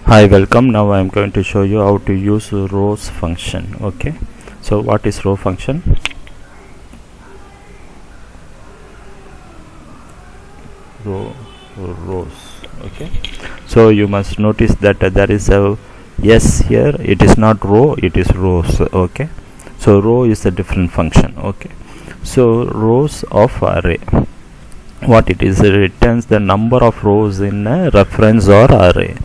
Hi, welcome. Now I am going to show you how to use rows function. Okay, so what is row function? Rows. Okay, so you must notice that there is a yes here. It is not row, it is rows. Okay, so row is a different function. Okay, so rows of array, what it is, it returns the number of rows in a reference or array.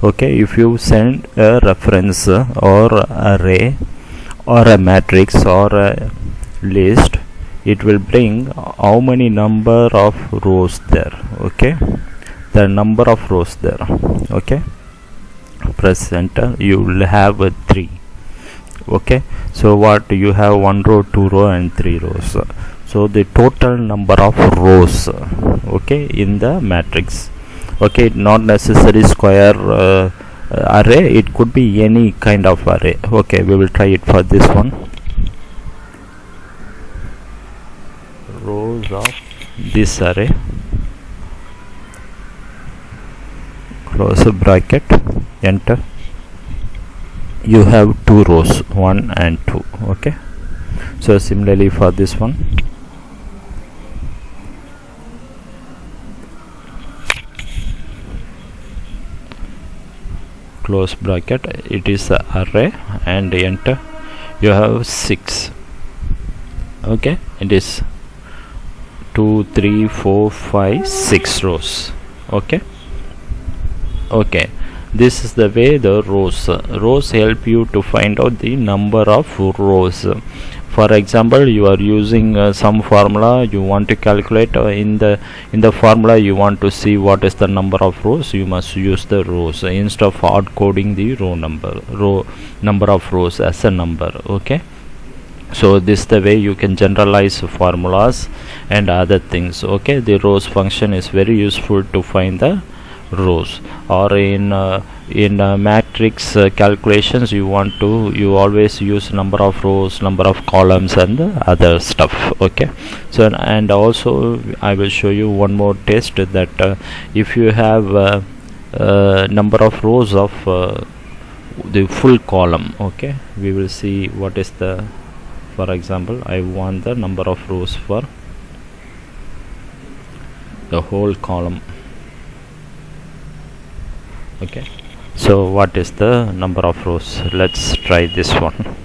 Okay, if you send a reference or array or a matrix or a list, it will bring how many number of rows there. Okay, the number of rows there. Okay, press enter, you will have 3. Okay, so what you have, 1 row, 2 row and 3 rows. So the total number of rows, okay, in the matrix. Okay, not necessary square array, it could be any kind of array. Okay, we will try it for this one. Rows of this array, close a bracket, enter. You have 2 rows, 1 and 2. Okay, so similarly for this one, close bracket, it is a array and enter. You have 6. Okay, it is 2 3 4 5 6 rows. Okay, okay, this is the way the rows help you to find out the number of rows. For example, you are using some formula, you want to calculate in the formula you want to see what is the number of rows, you must use the rows instead of hard coding the row number of rows as a number. Okay, so this is the way you can generalize formulas and other things. Okay, the rows function is very useful to find the rows, or in matrix calculations, you always use number of rows, number of columns and other stuff. Okay, so and also I will show you one more test that if you have number of rows of the full column. Okay, we will see what is the, for example, I want the number of rows for the whole column. Okay, so what is the number of rows? Let's try this one.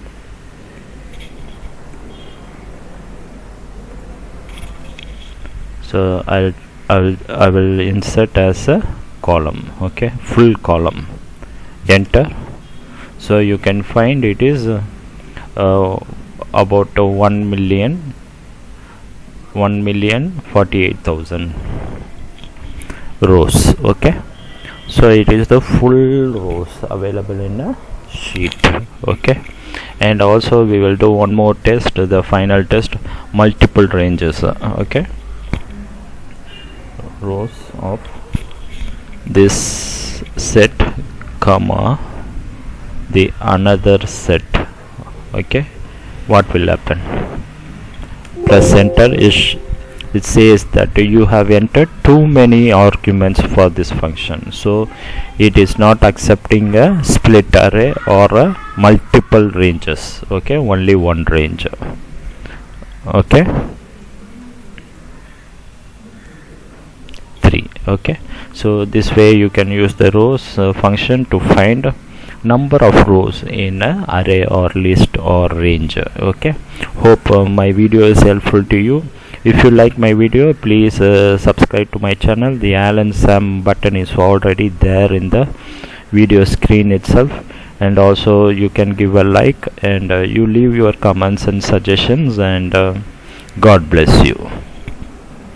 So I will insert as a column. Okay, full column, enter. So you can find it is about 1,048,000 rows. Okay, so it is the full rows available in a sheet. Okay, and also we will do one more test, the final test, multiple ranges. Okay, rows of this set comma the another set. Okay, what will happen? Press enter, it says that you have entered too many arguments for this function, so it is not accepting a split array or a multiple ranges. Okay, only one range. Okay, 3. Okay, so this way you can use the rows function to find number of rows in an array or list or range. Okay, hope my video is helpful to you. If you like my video, please subscribe to my channel. The Alan Sam button is already there in the video screen itself, and also you can give a like and you leave your comments and suggestions, and God bless you.